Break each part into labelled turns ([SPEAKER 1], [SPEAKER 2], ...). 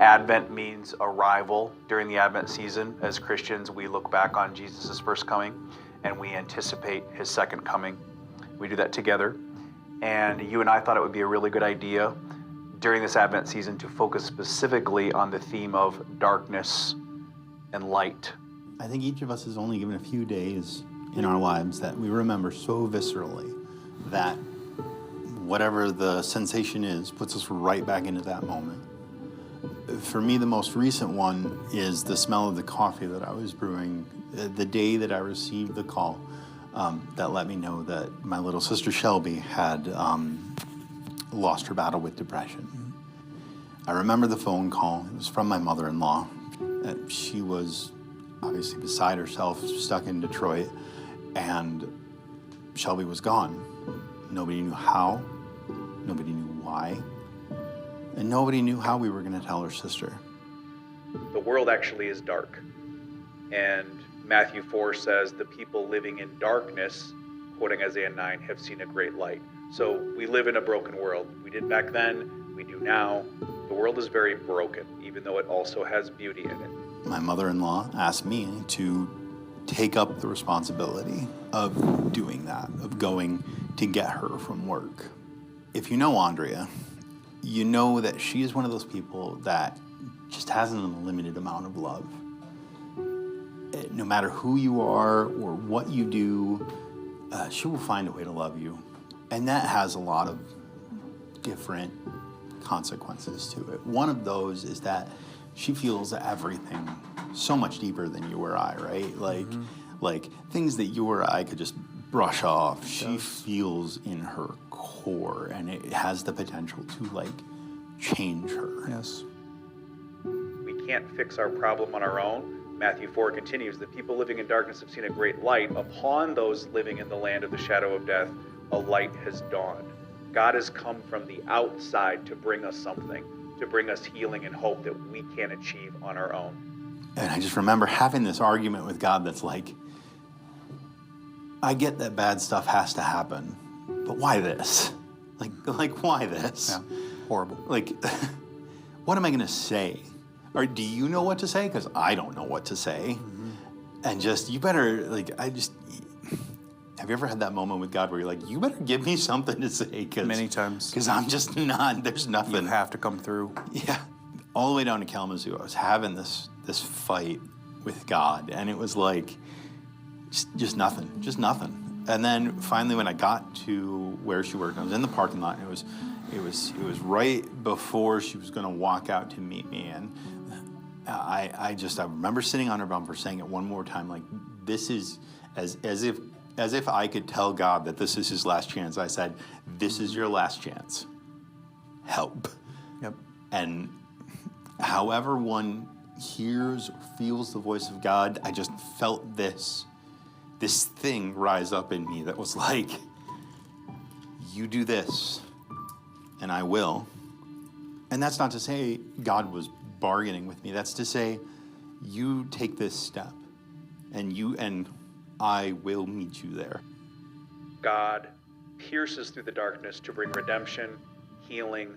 [SPEAKER 1] Advent means arrival. During the Advent season, as Christians, we look back on Jesus' first coming and we anticipate his second coming. We do that together. And you and I thought it would be a really good idea during this Advent season to focus specifically on the theme of darkness and light.
[SPEAKER 2] I think each of us is only given a few days in our lives that we remember so viscerally that whatever the sensation is puts us right back into that moment. For me, the most recent one is the smell of the coffee that I was brewing the day that I received the call that let me know that my little sister Shelby had lost her battle with depression. I remember the phone call. It was from my mother-in-law. She was obviously beside herself, stuck in Detroit, and Shelby was gone. Nobody knew how, nobody knew why, and nobody knew how we were going to tell her sister.
[SPEAKER 1] The world actually is dark. And Matthew 4 says, the people living in darkness, quoting Isaiah 9, have seen a great light. So we live in a broken world. We did back then, we do now. The world is very broken, even though it also has beauty in it.
[SPEAKER 2] My mother-in-law asked me to take up the responsibility of doing that, of going to get her from work. If you know Andrea, you know that she is one of those people that just has an unlimited amount of love. No matter who you are or what you do, she will find a way to love you. And that has a lot of different consequences to it. One of those is that she feels everything so much deeper than you or I, right? Like things that you or I could just brush off, she feels in her core, and it has the potential to change her.
[SPEAKER 1] Yes. We can't fix our problem on our own. Matthew 4 continues, the people living in darkness have seen a great light. Upon those living in the land of the shadow of death, a light has dawned. God has come from the outside to bring us something, to bring us healing and hope that we can't achieve on our own.
[SPEAKER 2] And I just remember having this argument with God that's like, I get that bad stuff has to happen, but why this? Like why this?
[SPEAKER 1] Yeah, horrible.
[SPEAKER 2] What am I going to say? Or do you know what to say? Because I don't know what to say. Mm-hmm. And just, you better, have you ever had that moment with God where you're like, you better give me something to say?
[SPEAKER 1] Many times.
[SPEAKER 2] Because I'm just not, there's nothing.
[SPEAKER 1] You have to come through.
[SPEAKER 2] Yeah. All the way down to Kalamazoo, I was having this fight with God, and it was like, just nothing. And then finally when I got to where she worked, I was in the parking lot, and it was right before she was going to walk out to meet me, and I remember sitting on her bumper saying it one more time, like, this is as if I could tell God that this is his last chance. I said, this is your last chance. Help.
[SPEAKER 1] Yep.
[SPEAKER 2] And however one hears or feels the voice of God, I just felt this thing rise up in me that was like, you do this, and I will. And that's not to say God was bargaining with me. That's to say, you take this step, and I will meet you there.
[SPEAKER 1] God pierces through the darkness to bring redemption, healing,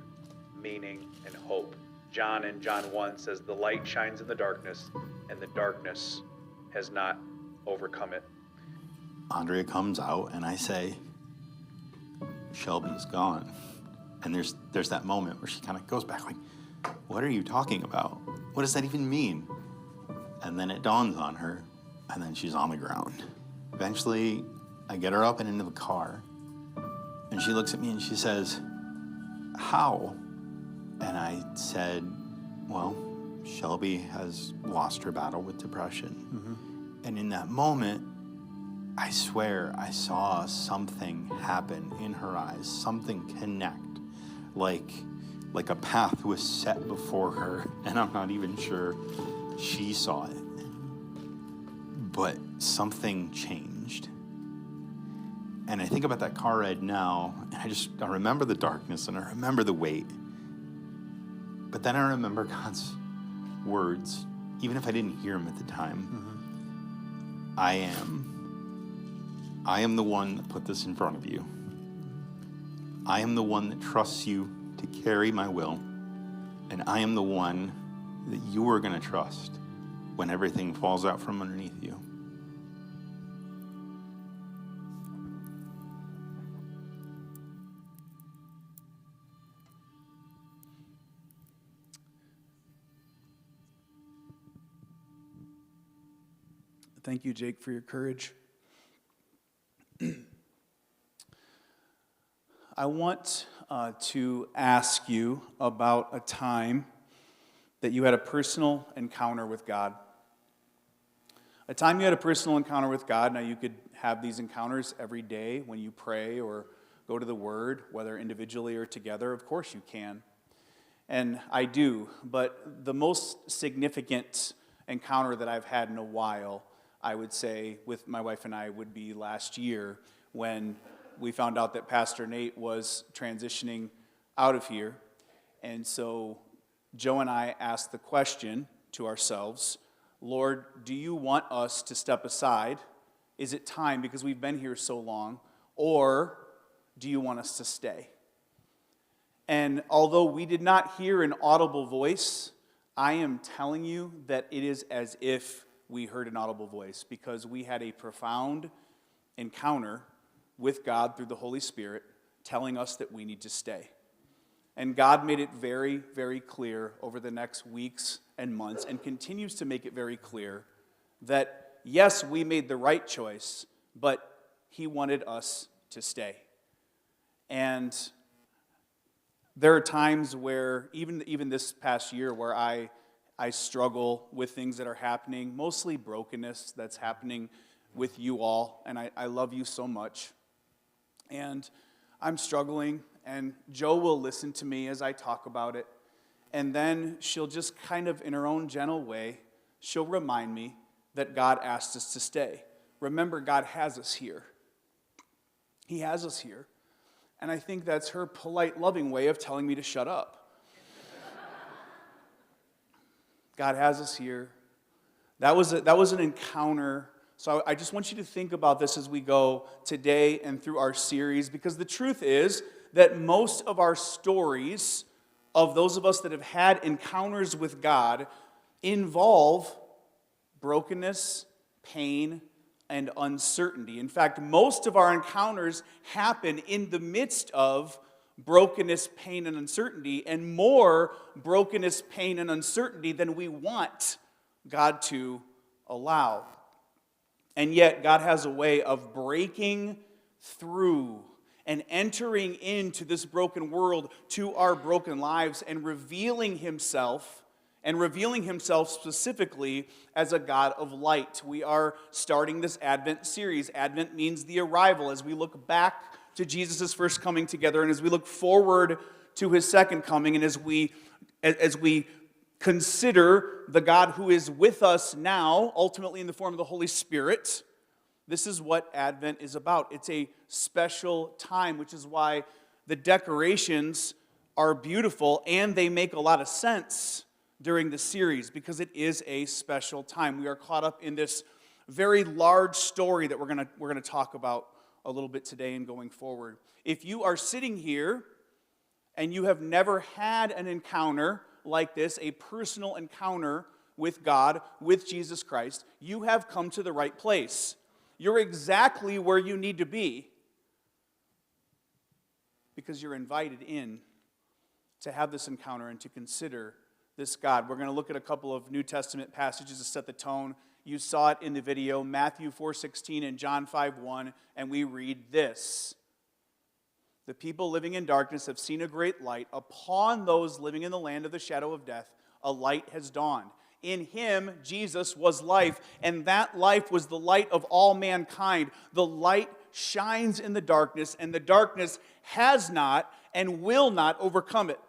[SPEAKER 1] meaning, and hope. John in John 1 says, the light shines in the darkness, and the darkness has not overcome it.
[SPEAKER 2] Andrea comes out, and I say, Shelby's gone. And there's that moment where she kind of goes back like, what are you talking about? What does that even mean? And then it dawns on her, and then she's on the ground. Eventually, I get her up and into the car, and she looks at me and she says, how? And I said, well, Shelby has lost her battle with depression. Mm-hmm. And in that moment, I swear I saw something happen in her eyes, something connect, like a path was set before her, and I'm not even sure she saw it. But something changed. And I think about that car ride now, and I remember the darkness, and I remember the weight. But then I remember God's words, even if I didn't hear him at the time. Mm-hmm. I am the one that put this in front of you. I am the one that trusts you to carry my will, and I am the one that you are going to trust when everything falls out from underneath you.
[SPEAKER 3] Thank you, Jake, for your courage. I want to ask you about a time that you had a personal encounter with God. A time you had a personal encounter with God. Now, you could have these encounters every day when you pray or go to the Word, whether individually or together. Of course you can. And I do. But the most significant encounter that I've had in a while, I would say, with my wife and I, would be last year when we found out that Pastor Nate was transitioning out of here. And so Joe and I asked the question to ourselves, Lord, do you want us to step aside? Is it time because we've been here so long? Or do you want us to stay? And although we did not hear an audible voice, I am telling you that it is as if we heard an audible voice, because we had a profound encounter with God through the Holy Spirit telling us that we need to stay. And God made it very, very clear over the next weeks and months, and continues to make it very clear that, yes, we made the right choice, but He wanted us to stay. And there are times where, even this past year, where I struggle with things that are happening, mostly brokenness that's happening with you all, and I love you so much. And I'm struggling, and Joe will listen to me as I talk about it, and then she'll just kind of, in her own gentle way, she'll remind me that God asked us to stay. Remember, God has us here. He has us here. And I think that's her polite, loving way of telling me to shut up. God has us here. That was an encounter. So I just want you to think about this as we go today and through our series, because the truth is that most of our stories of those of us that have had encounters with God involve brokenness, pain, and uncertainty. In fact, most of our encounters happen in the midst of brokenness, pain, and uncertainty, and more brokenness, pain, and uncertainty than we want God to allow. And yet, God has a way of breaking through and entering into this broken world, to our broken lives, and revealing Himself specifically as a God of light. We are starting this Advent series. Advent means the arrival, as we look back to Jesus' first coming together, and as we look forward to His second coming, and as we consider the God who is with us now, ultimately in the form of the Holy Spirit. This is what Advent is about. It's a special time, which is why the decorations are beautiful and they make a lot of sense during the series, because it is a special time. We are caught up in this very large story that we're going to talk about a little bit today and going forward. If you are sitting here and you have never had an encounter like this, a personal encounter with God, with Jesus Christ, you have come to the right place. You're exactly where you need to be, because you're invited in to have this encounter and to consider this God. We're going to look at a couple of New Testament passages to set the tone. You saw it in the video, Matthew 4:16 and John 5:1, and we read this. The people living in darkness have seen a great light. Upon those living in the land of the shadow of death, a light has dawned. In Him, Jesus, was life, and that life was the light of all mankind. The light shines in the darkness, and the darkness has not and will not overcome it.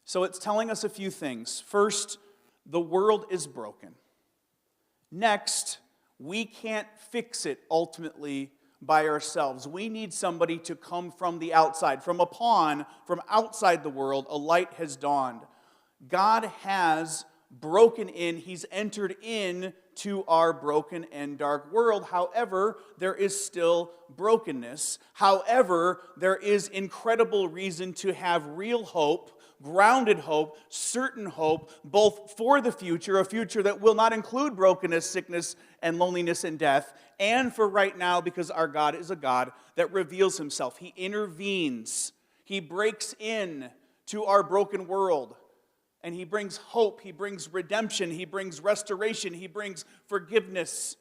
[SPEAKER 3] So it's telling us a few things. First, the world is broken. Next, we can't fix it ultimately by ourselves. We need somebody to come from the outside. From outside the world, a light has dawned. God has broken in. He's entered into our broken and dark world. However, there is still brokenness. However, there is incredible reason to have real hope grounded hope, certain hope, both for the future, a future that will not include brokenness, sickness, and loneliness and death, and for right now, because our God is a God that reveals himself. He intervenes. He breaks in to our broken world. And he brings hope. He brings redemption. He brings restoration. He brings forgiveness.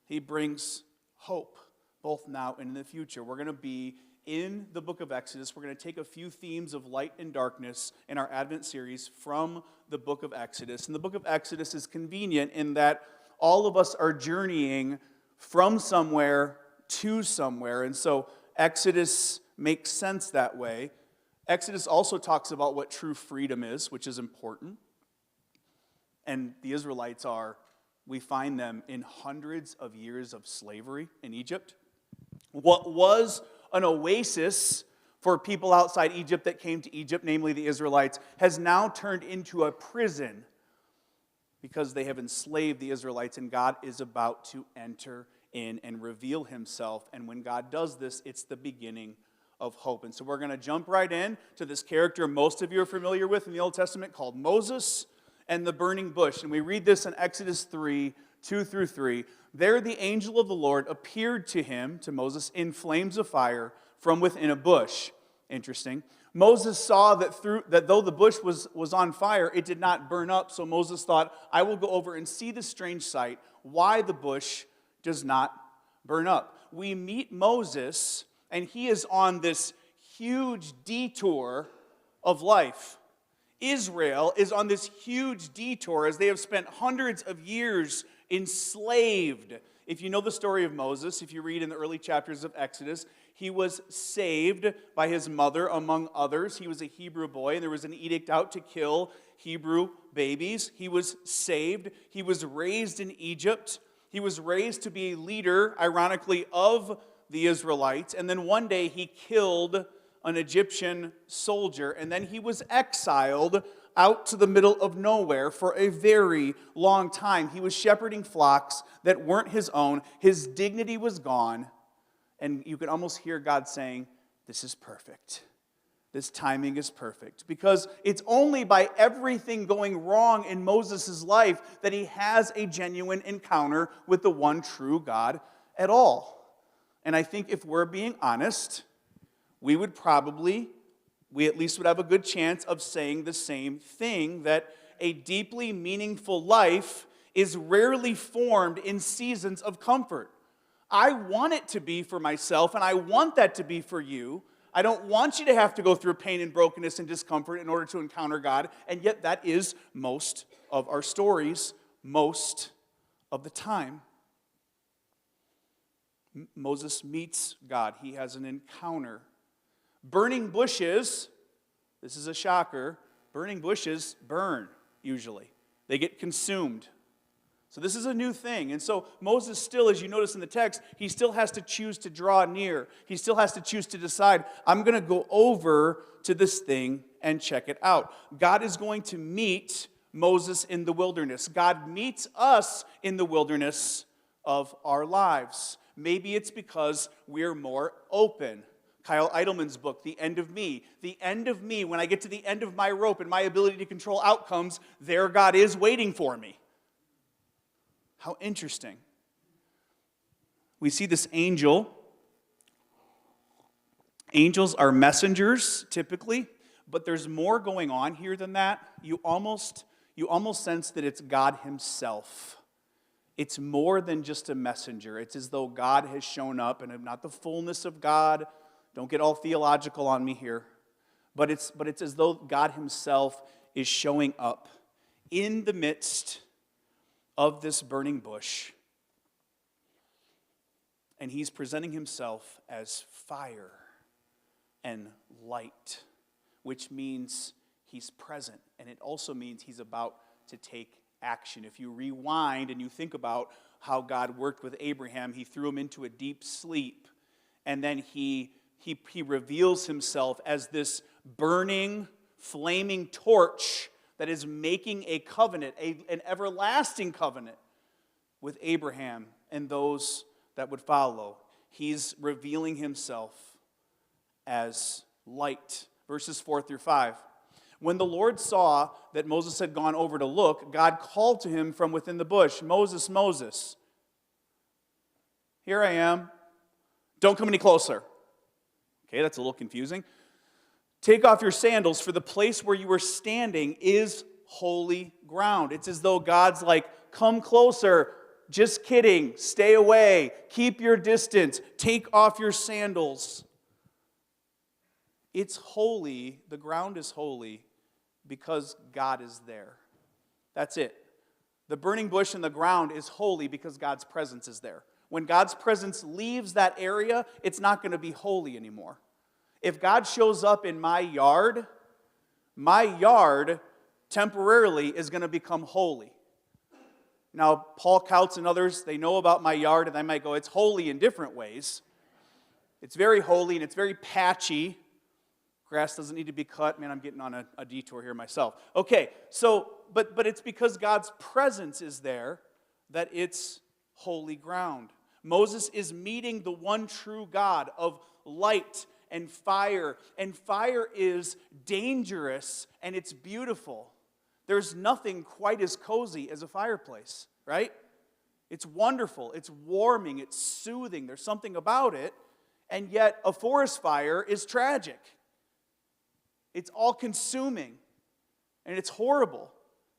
[SPEAKER 3] He brings hope, both now and in the future. We're going to be in the book of Exodus. We're going to take a few themes of light and darkness in our Advent series from the book of Exodus. And the book of Exodus is convenient in that all of us are journeying from somewhere to somewhere. And so Exodus makes sense that way. Exodus also talks about what true freedom is, which is important. And the Israelites we find them in hundreds of years of slavery in Egypt. What was an oasis for people outside Egypt that came to Egypt, namely the Israelites, has now turned into a prison because they have enslaved the Israelites, and God is about to enter in and reveal himself. And when God does this, it's the beginning of hope. And so we're going to jump right in to this character most of you are familiar with in the Old Testament called Moses and the burning bush. And we read this in Exodus 3, 2 through 3. There the angel of the Lord appeared to him, to Moses, in flames of fire from within a bush. Interesting. Moses saw that though the bush was on fire, it did not burn up. So Moses thought, I will go over and see the strange sight, why the bush does not burn up. We meet Moses, and he is on this huge detour of life. Israel is on this huge detour as they have spent hundreds of years enslaved. If you know the story of Moses, if you read in the early chapters of Exodus, he was saved by his mother, among others. He was a Hebrew boy, and there was an edict out to kill Hebrew babies. He was saved. He was raised in Egypt. He was raised to be a leader, ironically, of the Israelites. And then one day he killed an Egyptian soldier, and then he was exiled out to the middle of nowhere for a very long time. He was shepherding flocks that weren't his own. His dignity was gone, and you could almost hear God saying, this is perfect. This timing is perfect. Because it's only by everything going wrong in Moses' life that he has a genuine encounter with the one true God at all. And I think if we're being honest, we at least would have a good chance of saying the same thing, that a deeply meaningful life is rarely formed in seasons of comfort. I want it to be for myself, and I want that to be for you. I don't want you to have to go through pain and brokenness and discomfort in order to encounter God, and yet that is most of our stories, most of the time. Moses meets God. He has an encounter. Burning bushes, this is a shocker, burning bushes burn, usually. They get consumed. So this is a new thing. And so Moses still, as you notice in the text, he still has to choose to draw near. He still has to choose to decide, I'm going to go over to this thing and check it out. God is going to meet Moses in the wilderness. God meets us in the wilderness of our lives. Maybe it's because we're more open. Kyle Idleman's book, The End of Me. The end of me, when I get to the end of my rope and my ability to control outcomes, there God is waiting for me. How interesting. We see this angel. Angels are messengers, typically, but there's more going on here than that. You almost sense that it's God himself. It's more than just a messenger. It's as though God has shown up, and not the fullness of God. Don't get all theological on me here. But it's as though God himself is showing up in the midst of this burning bush. And he's presenting himself as fire and light, which means he's present. And it also means he's about to take action. If you rewind and you think about how God worked with Abraham, he threw him into a deep sleep. And then he reveals himself as this burning, flaming torch that is making a covenant, an everlasting covenant with Abraham and those that would follow. He's revealing himself as light. Verses 4 through 5. When the Lord saw that Moses had gone over to look, God called to him from within the bush, "Moses, Moses." "Here I am." "Don't come any closer." Okay, that's a little confusing. "Take off your sandals, for the place where you are standing is holy ground." It's as though God's like, "Come closer. Just kidding. Stay away. Keep your distance. Take off your sandals." It's holy. The ground is holy because God is there. That's it. The burning bush and the ground is holy because God's presence is there. When God's presence leaves that area, it's not going to be holy anymore. If God shows up in my yard temporarily is going to become holy. Now, Paul Kautz and others, they know about my yard, and they might go, it's holy in different ways. It's very holy, and it's very patchy. Grass doesn't need to be cut. Man, I'm getting on a detour here myself. Okay, so, but it's because God's presence is there that it's holy ground. Moses is meeting the one true God of light and fire is dangerous, and it's beautiful. There's nothing quite as cozy as a fireplace, right? It's wonderful, it's warming, it's soothing, there's something about it, and yet a forest fire is tragic. It's all-consuming, and it's horrible.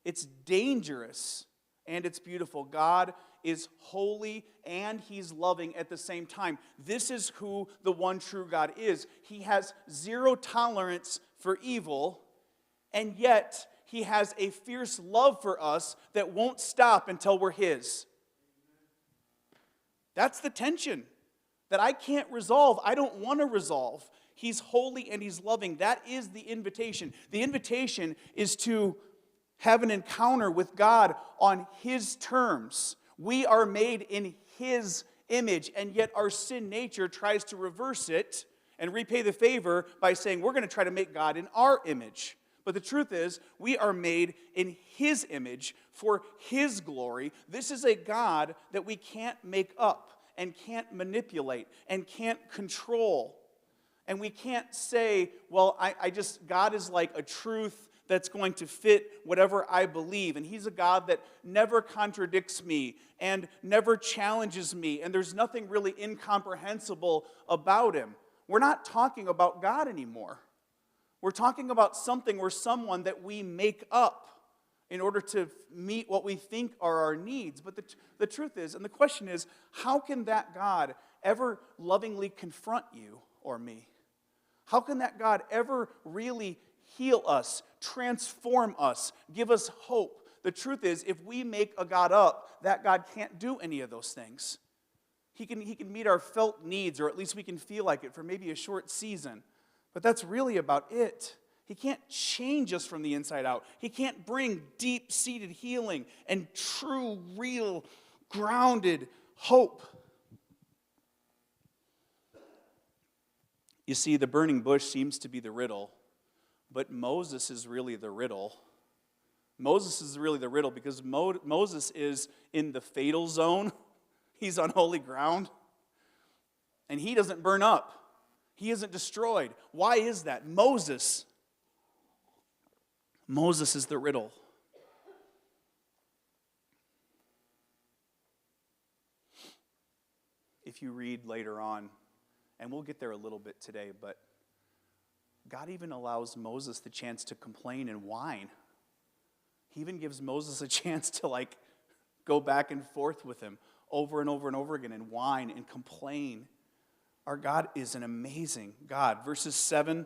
[SPEAKER 3] It's dangerous, and it's beautiful. God is holy, and He's loving at the same time. This is who the one true God is. He has zero tolerance for evil, and yet He has a fierce love for us that won't stop until we're His. That's the tension that I can't resolve. I don't want to resolve. He's holy and He's loving. That is the invitation. The invitation is to have an encounter with God on His terms. We are made in His image, and yet our sin nature tries to reverse it and repay the favor by saying we're going to try to make God in our image. But the truth is, we are made in His image for His glory. This is a God that we can't make up and can't manipulate and can't control. And we can't say, well, God is like a truth that's going to fit whatever I believe. And He's a God that never contradicts me and never challenges me. And there's nothing really incomprehensible about Him. We're not talking about God anymore. We're talking about something or someone that we make up in order to meet what we think are our needs. But the truth is, and the question is, how can that God ever lovingly confront you or me? How can that God ever really heal us, transform us, give us hope? The truth is, if we make a God up, that God can't do any of those things. He can meet our felt needs, or at least we can feel like it for maybe a short season. But that's really about it. He can't change us from the inside out. He can't bring deep-seated healing and true, real, grounded hope. You see, the burning bush seems to be the riddle, but Moses is really the riddle. Moses is really the riddle because Moses is in the fatal zone. He's on holy ground, and he doesn't burn up. He isn't destroyed. Why is that? Moses is the riddle. If you read later on, and we'll get there a little bit today, but God even allows Moses the chance to complain and whine. He even gives Moses a chance to go back and forth with him over and over and over again and whine and complain. Our God is an amazing God. Verses 7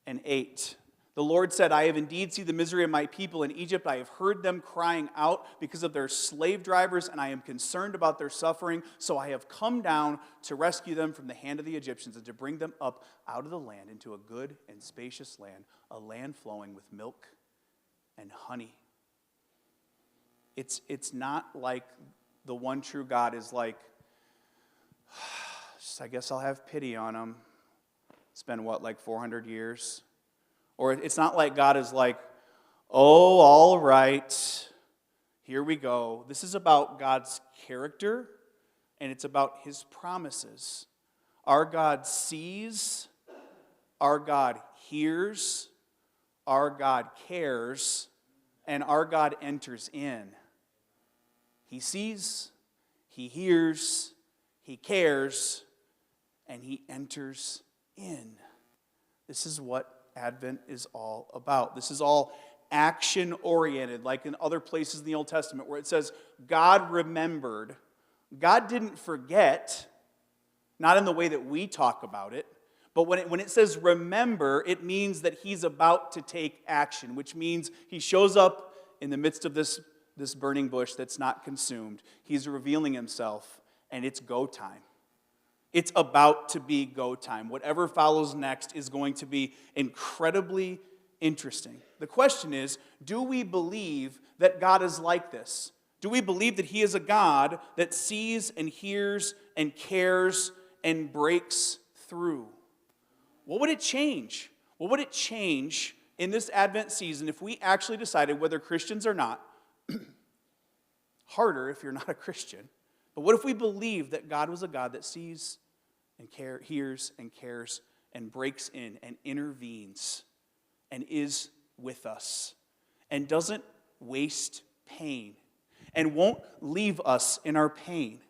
[SPEAKER 3] and 8. The Lord said, I have indeed seen the misery of my people in Egypt. I have heard them crying out because of their slave drivers, and I am concerned about their suffering. So I have come down to rescue them from the hand of the Egyptians and to bring them up out of the land into a good and spacious land, a land flowing with milk and honey. It's not like the one true God is like, I guess I'll have pity on them. It's been 400 years? Or it's not like God is like, oh, all right, here we go. This is about God's character, and it's about His promises. Our God sees, our God hears, our God cares, and our God enters in. He sees, he hears, he cares, and he enters in. This is what Advent is all about. This is all action-oriented, like in other places in the Old Testament where it says, God remembered. God didn't forget, not in the way that we talk about it, but when it says remember, it means that he's about to take action, which means he shows up in the midst of this burning bush that's not consumed. He's revealing himself, and it's go time. It's about to be go time. Whatever follows next is going to be incredibly interesting. The question is, do we believe that God is like this? Do we believe that he is a God that sees and hears and cares and breaks through? What would it change? What would it change in this Advent season if we actually decided, whether Christians or not, harder if you're not a Christian, but what if we believed that God was a God that sees and hears and cares and breaks in and intervenes and is with us and doesn't waste pain and won't leave us in our pain?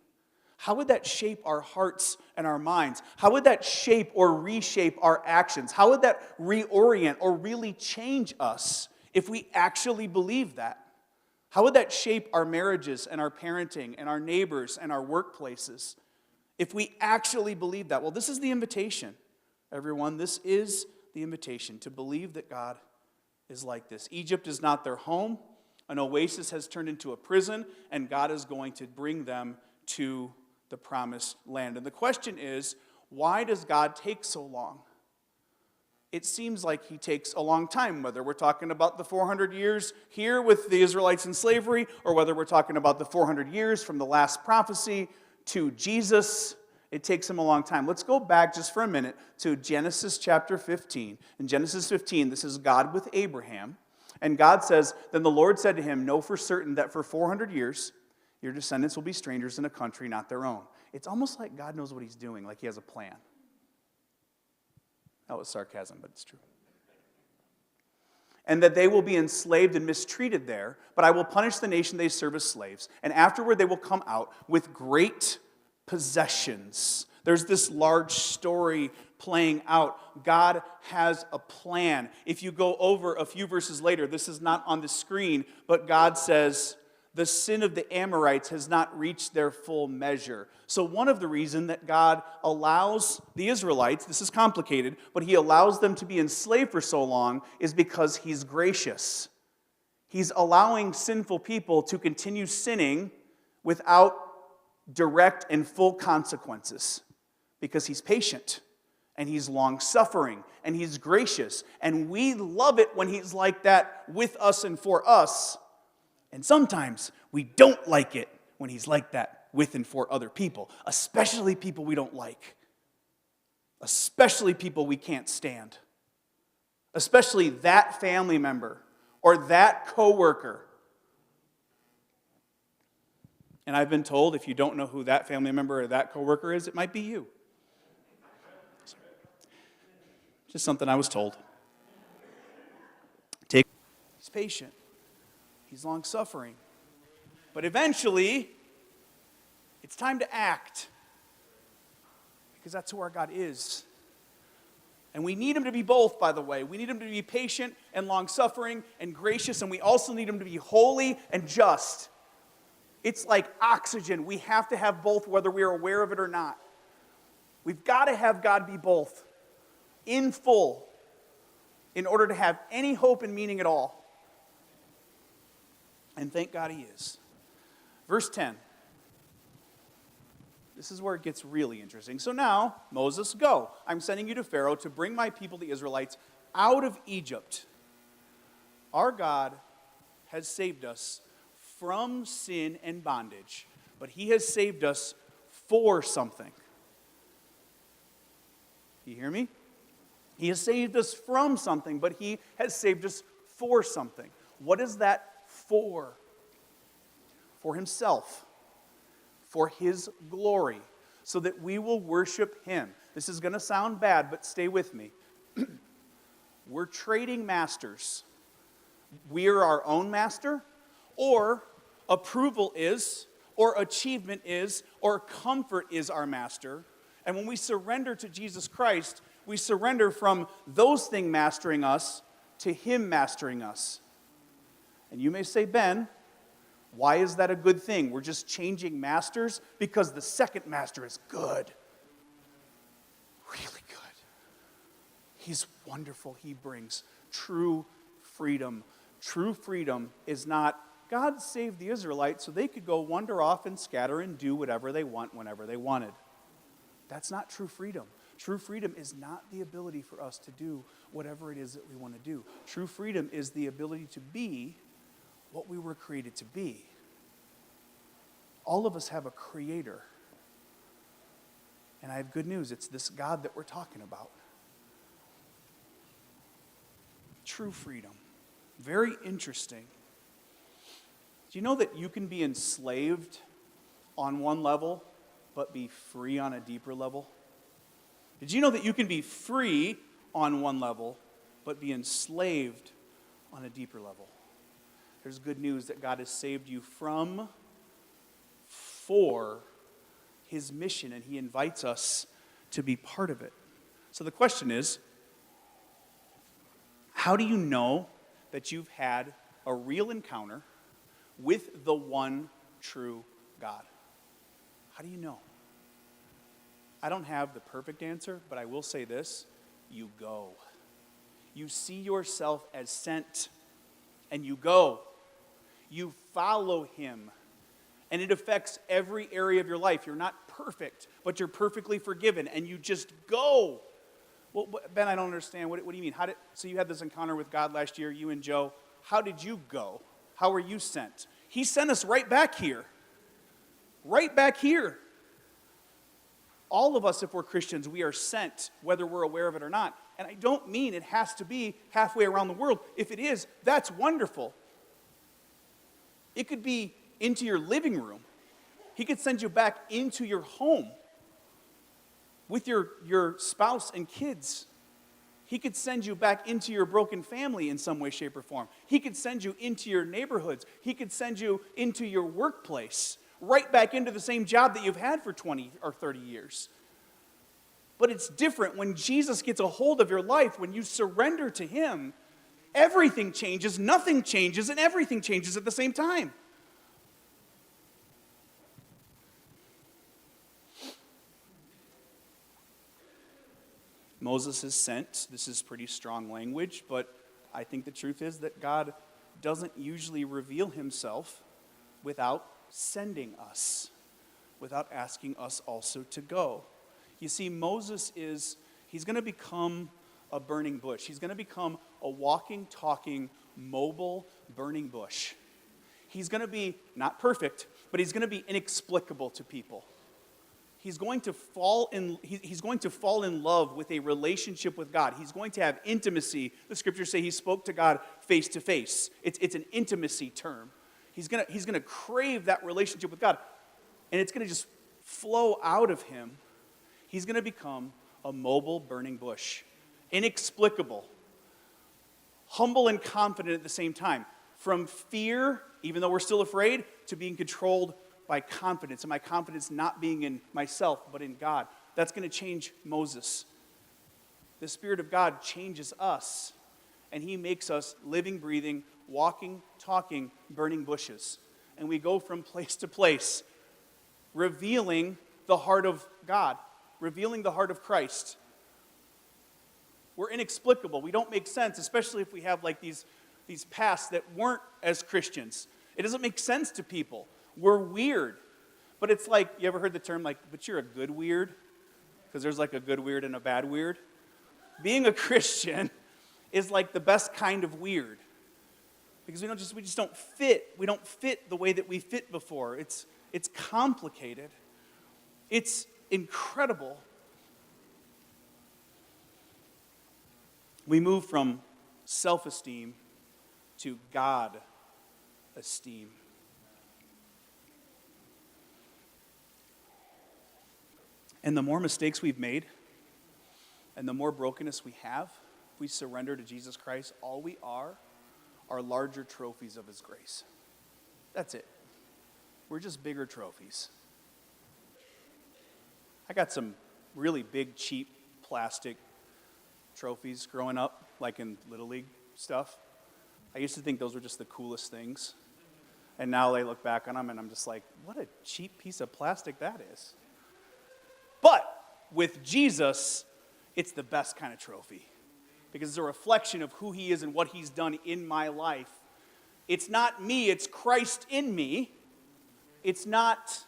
[SPEAKER 3] How would that shape our hearts and our minds? How would that shape or reshape our actions? How would that reorient or really change us if we actually believe that? How would that shape our marriages and our parenting and our neighbors and our workplaces if we actually believe that? Well, this is the invitation, everyone. This is the invitation to believe that God is like this. Egypt is not their home. An oasis has turned into a prison, and God is going to bring them to the promised land. And the question is, why does God take so long? It seems like he takes a long time, whether we're talking about the 400 years here with the Israelites in slavery, or whether we're talking about the 400 years from the last prophecy to Jesus. It takes him a long time. Let's go back just for a minute to Genesis chapter 15. In Genesis 15, this is God with Abraham. And God says, then the Lord said to him, know for certain that for 400 years, your descendants will be strangers in a country not their own. It's almost like God knows what he's doing, like he has a plan. That was sarcasm, but it's true. And that they will be enslaved and mistreated there, but I will punish the nation they serve as slaves. And afterward they will come out with great possessions. There's this large story playing out. God has a plan. If you go over a few verses later, this is not on the screen, but God says, the sin of the Amorites has not reached their full measure. So one of the reasons that God allows the Israelites, this is complicated, but he allows them to be enslaved for so long is because he's gracious. He's allowing sinful people to continue sinning without direct and full consequences because he's patient and he's long-suffering and he's gracious. And we love it when he's like that with us and for us. And sometimes we don't like it when he's like that with and for other people, especially people we don't like, especially people we can't stand, especially that family member or that coworker. And I've been told if you don't know who that family member or that coworker is, it might be you. Just something I was told. He's patient. He's long-suffering. But eventually, it's time to act. Because that's who our God is. And we need him to be both, by the way. We need him to be patient and long-suffering and gracious, and we also need him to be holy and just. It's like oxygen. We have to have both, whether we are aware of it or not. We've got to have God be both, in full, in order to have any hope and meaning at all. And thank God he is. Verse 10. This is where it gets really interesting. So now, Moses, go. I'm sending you to Pharaoh to bring my people, the Israelites, out of Egypt. Our God has saved us from sin and bondage, but he has saved us for something. You hear me? He has saved us from something, but he has saved us for something. What is that for? For himself, for his glory, so that we will worship him. This is going to sound bad, but stay with me. we're trading masters. We're our own master, or approval is, or achievement is, or comfort is our master. And when we surrender to Jesus Christ, we surrender from those things mastering us to Him mastering us. And you may say, Ben, why is that a good thing? We're just changing masters because the second master is good. Really good. He's wonderful. He brings true freedom. True freedom is not, God saved the Israelites so they could go wander off and scatter and do whatever they want whenever they wanted. That's not true freedom. True freedom is not the ability for us to do whatever it is that we want to do. True freedom is the ability to be what we were created to be. All of us have a creator. And I have good news. It's this God that we're talking about. True freedom. Very interesting. Do you know that you can be enslaved on one level, but be free on a deeper level? Did you know that you can be free on one level, but be enslaved on a deeper level? There's good news that God has saved you from, for His mission, and He invites us to be part of it. So the question is, how do you know that you've had a real encounter with the one true God? How do you know? I don't have the perfect answer, but I will say this: you go. You see yourself as sent, and you go. You follow Him, and it affects every area of your life. You're not perfect, but you're perfectly forgiven, and you just go. Well, Ben, I don't understand. What do you mean? So you had this encounter with God last year, you and Joe. How did you go? How were you sent? He sent us right back here. Right back here. All of us, if we're Christians, we are sent, whether we're aware of it or not. And I don't mean it has to be halfway around the world. If it is, that's wonderful. It could be into your living room. He could send you back into your home with your spouse and kids. He could send you back into your broken family in some way, shape, or form. He could send you into your neighborhoods. He could send you into your workplace, right back into the same job that you've had for 20 or 30 years. But it's different when Jesus gets a hold of your life, when you surrender to Him. Everything changes, nothing changes, and everything changes at the same time. Moses is sent. This is pretty strong language, but I think the truth is that God doesn't usually reveal Himself without sending us, without asking us also to go. You see, Moses he's going to become a burning bush. He's going to become a walking, talking, mobile, burning bush. He's going to be not perfect, but he's going to be inexplicable to people. He's going to fall in love with a relationship with God. He's going to have intimacy. The scriptures say he spoke to God face to face. It's an intimacy term. He's going to crave that relationship with God, and it's going to just flow out of him. He's going to become a mobile burning bush, inexplicable, humble and confident at the same time. From fear, even though we're still afraid, to being controlled by confidence, and my confidence not being in myself, but in God. That's going to change Moses. The Spirit of God changes us, and He makes us living, breathing, walking, talking, burning bushes. And we go from place to place, revealing the heart of God, revealing the heart of Christ. We're inexplicable. We don't make sense, especially if we have like these pasts that weren't as Christians. It doesn't make sense to people. We're weird. But it's like, you ever heard the term like, but you're a good weird? Because there's like a good weird and a bad weird. Being a Christian is like the best kind of weird. Because we just don't fit. We don't fit the way that we fit before. It's complicated. It's incredible. We move from self-esteem to God-esteem. And the more mistakes we've made, and the more brokenness we have, if we surrender to Jesus Christ, all we are larger trophies of his grace. That's it. We're just bigger trophies. I got some really big, cheap plastic trophies growing up, like in Little League stuff. I used to think those were just the coolest things. And now I look back on them and I'm just like, what a cheap piece of plastic that is. But with Jesus, it's the best kind of trophy because it's a reflection of who he is and what he's done in my life. It's not me, it's Christ in me. It's not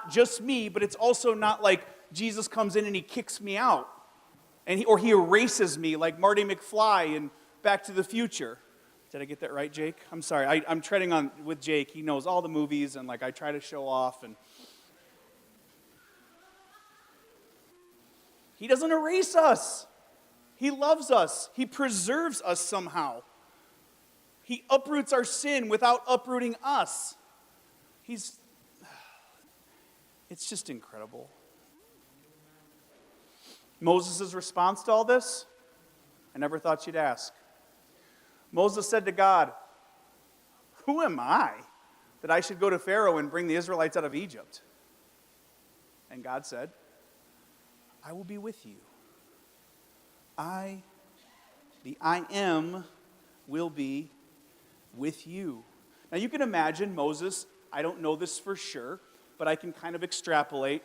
[SPEAKER 3] just me, but it's also not like Jesus comes in and he kicks me out or he erases me like Marty McFly in Back to the Future. Did I get that right, Jake? I'm sorry. I'm treading on with Jake. He knows all the movies and like I try to show off and he doesn't erase us. He loves us. He preserves us somehow. He uproots our sin without uprooting us. It's just incredible. Moses' response to all this, I never thought you'd ask. Moses said to God, "Who am I that I should go to Pharaoh and bring the Israelites out of Egypt?" And God said, "I will be with you. The I am, will be with you." Now you can imagine Moses, I don't know this for sure, but I can kind of extrapolate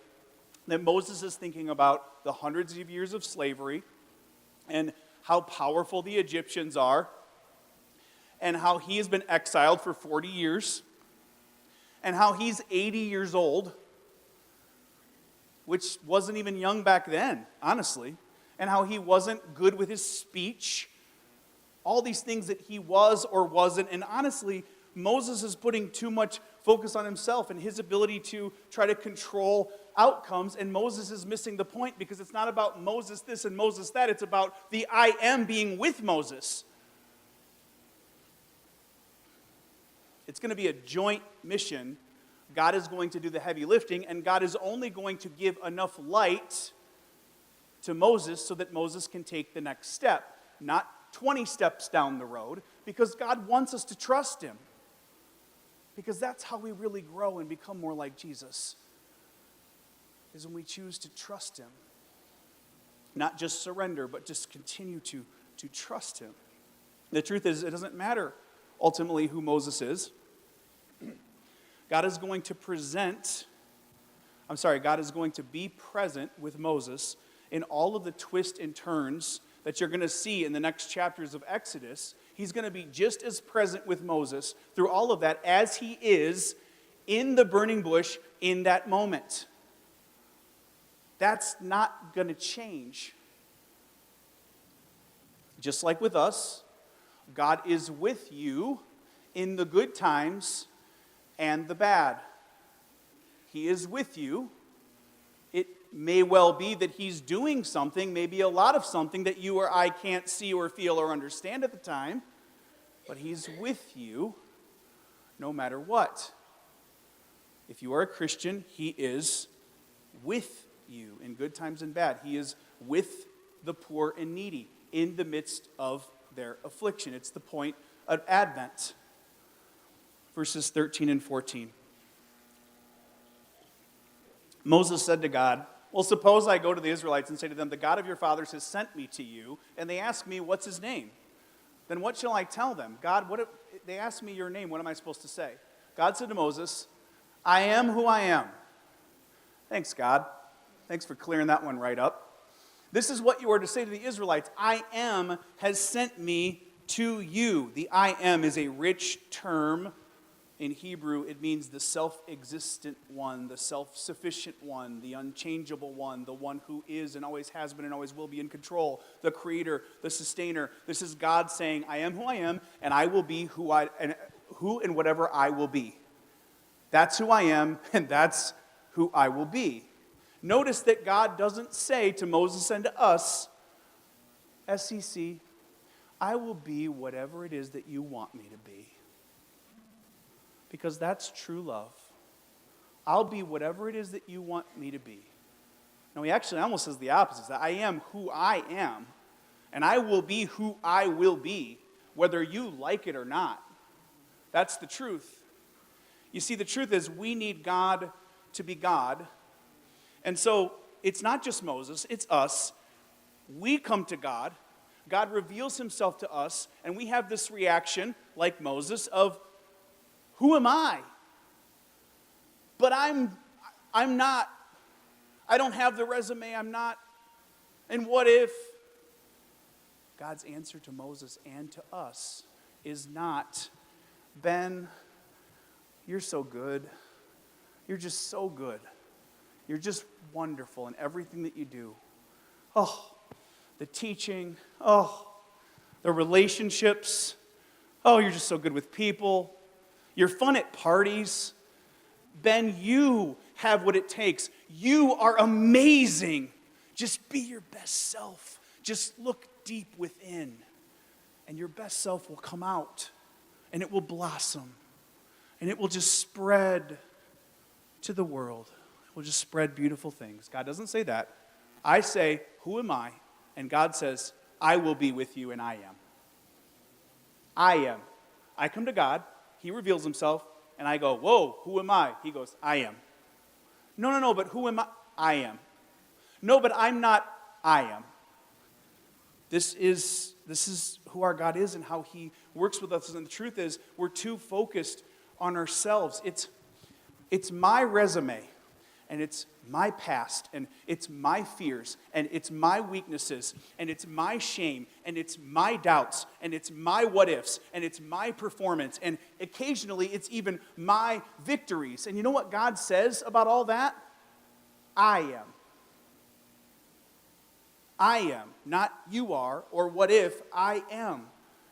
[SPEAKER 3] that Moses is thinking about the hundreds of years of slavery and how powerful the Egyptians are and how he has been exiled for 40 years and how he's 80 years old, which wasn't even young back then, honestly, and how he wasn't good with his speech, all these things that he was or wasn't, and honestly, Moses is putting too much focus on himself and his ability to try to control outcomes, and Moses is missing the point because it's not about Moses this and Moses that, it's about the I am being with Moses. It's going to be a joint mission. God is going to do the heavy lifting, and God is only going to give enough light to Moses so that Moses can take the next step, not 20 steps down the road, because God wants us to trust him. Because that's how we really grow and become more like Jesus, is when we choose to trust him. Not just surrender, but just continue to trust him. The truth is, it doesn't matter ultimately who Moses is. God is going to be present with Moses in all of the twists and turns that you're going to see in the next chapters of Exodus. He's going to be just as present with Moses through all of that as he is in the burning bush in that moment. That's not going to change. Just like with us, God is with you in the good times and the bad. He is with you. It may well be that he's doing something, maybe a lot of something that you or I can't see or feel or understand at the time, but he's with you no matter what. If you are a Christian, he is with you in good times and bad. He is with the poor and needy in the midst of their affliction. It's the point of Advent. Verses 13 and 14. Moses said to God, "Well, suppose I go to the Israelites and say to them, 'The God of your fathers has sent me to you,' and they ask me, 'What's his name?' Then what shall I tell them? God, they ask me your name, what am I supposed to say?" God said to Moses, "I am who I am." Thanks, God. Thanks for clearing that one right up. This is what you are to say to the Israelites. I am has sent me to you. The I am is a rich term. In Hebrew, it means the self-existent one, the self-sufficient one, the unchangeable one, the one who is and always has been and always will be in control, the creator, the sustainer. This is God saying, I am who I am, and I will be who and whatever I will be. That's who I am, and that's who I will be. Notice that God doesn't say to Moses and to us, SCC, I will be whatever it is that you want me to be. Because that's true love. I'll be whatever it is that you want me to be. No, he actually almost says the opposite, that I am who I am. And I will be who I will be, whether you like it or not. That's the truth. You see, the truth is we need God to be God. And so it's not just Moses, it's us. We come to God. God reveals himself to us, and we have this reaction, like Moses, of, who am I? But I'm not. I don't have the resume, I'm not. And what if? God's answer to Moses and to us is not, Ben, you're so good. You're just so good. You're just wonderful in everything that you do. Oh, the teaching. Oh, the relationships. Oh, you're just so good with people. You're fun at parties. Ben, you have what it takes. You are amazing. Just be your best self. Just look deep within, and your best self will come out, and it will blossom, and it will just spread to the world. It will just spread beautiful things. God doesn't say that. I say, who am I? And God says, I will be with you, and I am. I am. I come to God, he reveals himself, and I go, whoa, who am I? He goes, I am. No, but who am I? I am. No, but I'm not, I am. This is who our God is and how he works with us. And the truth is, we're too focused on ourselves. It's my resume, and it's my past, and it's my fears, and it's my weaknesses, and it's my shame, and it's my doubts, and it's my what ifs, and it's my performance, and occasionally it's even my victories. And you know what God says about all that? I am. I am, not you are, or what if, I am.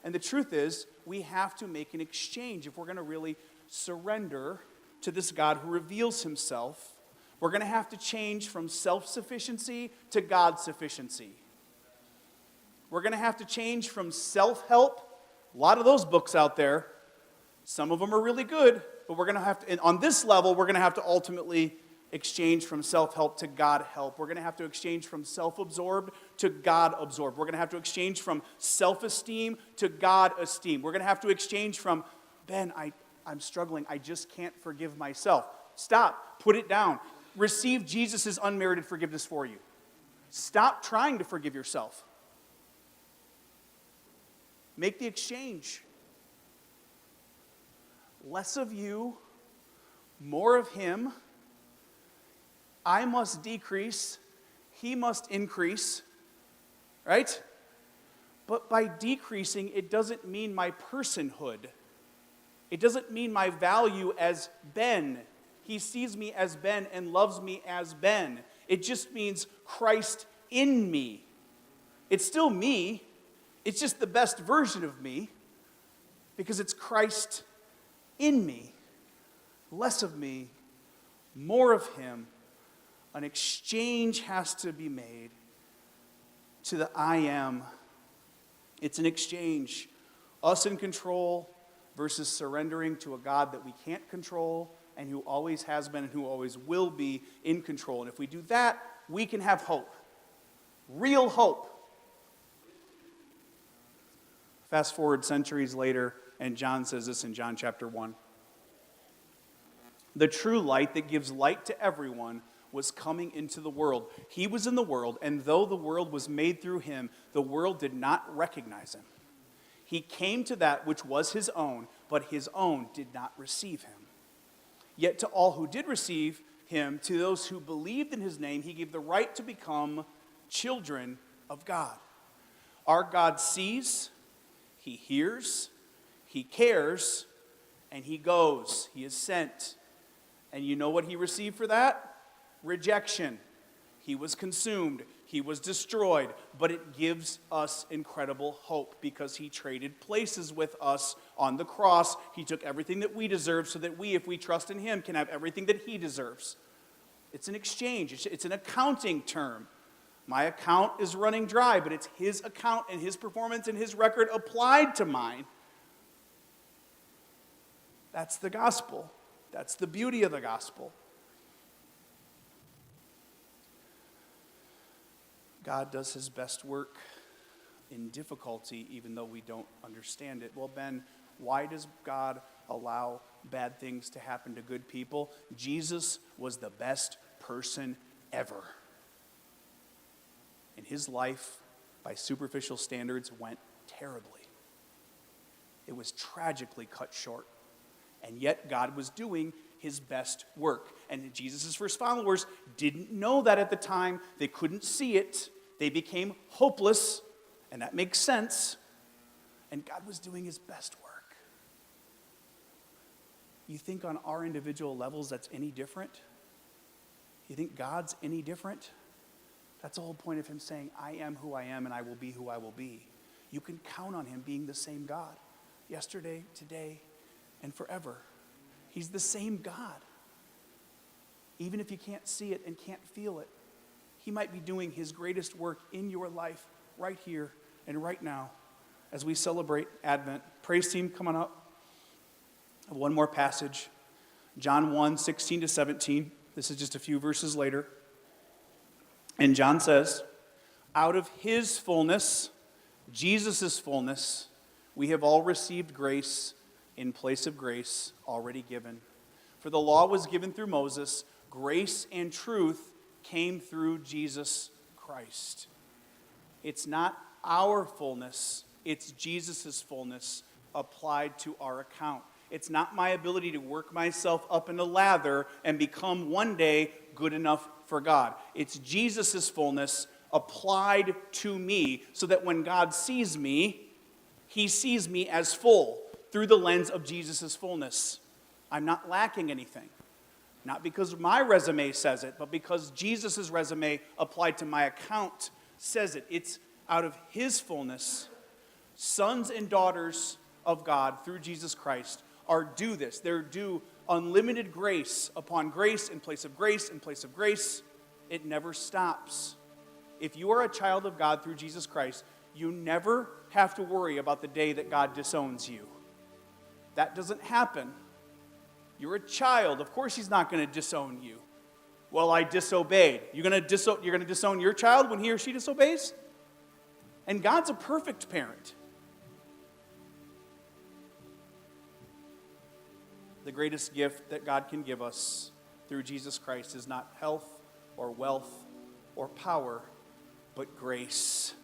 [SPEAKER 3] And the truth is, we have to make an exchange if we're going to really surrender to this God who reveals himself. We're going to have to change from self-sufficiency to God-sufficiency. We're going to have to change from self-help. A lot of those books out there, some of them are really good, but we're going to have to, and on this level, we're going to have to ultimately exchange from self-help to God-help. We're going to have to exchange from self-absorbed to God-absorbed. We're going to have to exchange from self-esteem to God-esteem. We're going to have to exchange from, Ben, I'm struggling. I just can't forgive myself. Stop. Put it down. Receive Jesus' unmerited forgiveness for you. Stop trying to forgive yourself. Make the exchange. Less of you, more of him. I must decrease, he must increase, right? But by decreasing, it doesn't mean my personhood. It doesn't mean my value as Ben. He sees me as Ben and loves me as Ben. It just means Christ in me. It's still me. It's just the best version of me because it's Christ in me. Less of me, more of him. An exchange has to be made to the I am. It's an exchange. Us in control versus surrendering to a God that we can't control and who always has been and who always will be in control. And if we do that, we can have hope. Real hope. Fast forward centuries later, and John says this in John chapter 1. The true light that gives light to everyone was coming into the world. He was in the world, and though the world was made through him, the world did not recognize him. He came to that which was his own, but his own did not receive him. Yet to all who did receive him, to those who believed in his name, he gave the right to become children of God. Our God sees, he hears, he cares, and he goes. He is sent. And you know what he received for that? Rejection. He was consumed. He was destroyed. But it gives us incredible hope because he traded places with us on the cross. He took everything that we deserve so that we, if we trust in him, can have everything that he deserves. It's an exchange. It's an accounting term. My account is running dry, but it's his account and his performance and his record applied to mine. That's the gospel. That's the beauty of the gospel. God does his best work in difficulty even though we don't understand it. Well, Ben, why does God allow bad things to happen to good people? Jesus was the best person ever. And his life, by superficial standards, went terribly. It was tragically cut short. And yet God was doing his best work. And Jesus' first followers didn't know that at the time. They couldn't see it. They became hopeless, and that makes sense. And God was doing his best work. You think on our individual levels that's any different? You think God's any different? That's the whole point of him saying, I am who I am and I will be who I will be. You can count on him being the same God. Yesterday, today, and forever. He's the same God. Even if you can't see it and can't feel it, he might be doing his greatest work in your life right here and right now as we celebrate Advent. Praise team, come on up. One more passage. John 1, 16 to 17. This is just a few verses later. And John says, out of his fullness, Jesus' fullness, we have all received grace in place of grace already given. For the law was given through Moses, grace and truth came through Jesus Christ. It's not our fullness, it's Jesus' fullness applied to our account. It's not my ability to work myself up in a lather and become one day good enough for God. It's Jesus' fullness applied to me so that when God sees me, he sees me as full through the lens of Jesus' fullness. I'm not lacking anything. Not because my resume says it, but because Jesus' resume applied to my account says it. It's out of his fullness. Sons and daughters of God through Jesus Christ are due this. They're due unlimited grace upon grace in place of grace in place of grace. It never stops. If you are a child of God through Jesus Christ, you never have to worry about the day that God disowns you. That doesn't happen. You're a child. Of course he's not going to disown you. Well, I disobeyed. You're going to disown your child when he or she disobeys? And God's a perfect parent. The greatest gift that God can give us through Jesus Christ is not health or wealth or power, but grace.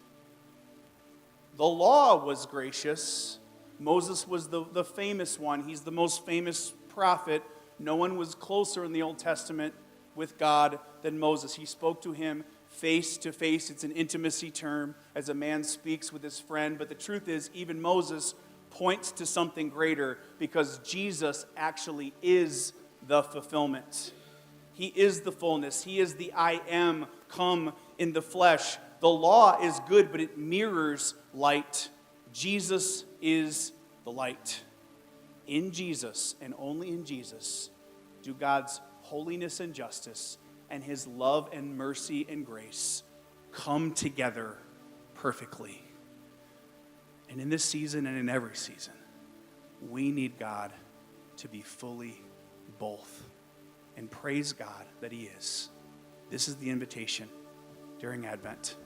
[SPEAKER 3] The law was gracious. Moses was the famous one. He's the most famous prophet. No one was closer in the Old Testament with God than Moses. He spoke to him face to face. It's an intimacy term, as a man speaks with his friend. But the truth is, even Moses points to something greater, because Jesus actually is the fulfillment. He is the fullness. He is the I am come in the flesh. The law is good, but it mirrors light. Jesus is the light. In Jesus, and only in Jesus, do God's holiness and justice and his love and mercy and grace come together perfectly. And in this season and in every season, we need God to be fully both. And praise God that he is. This is the invitation during Advent.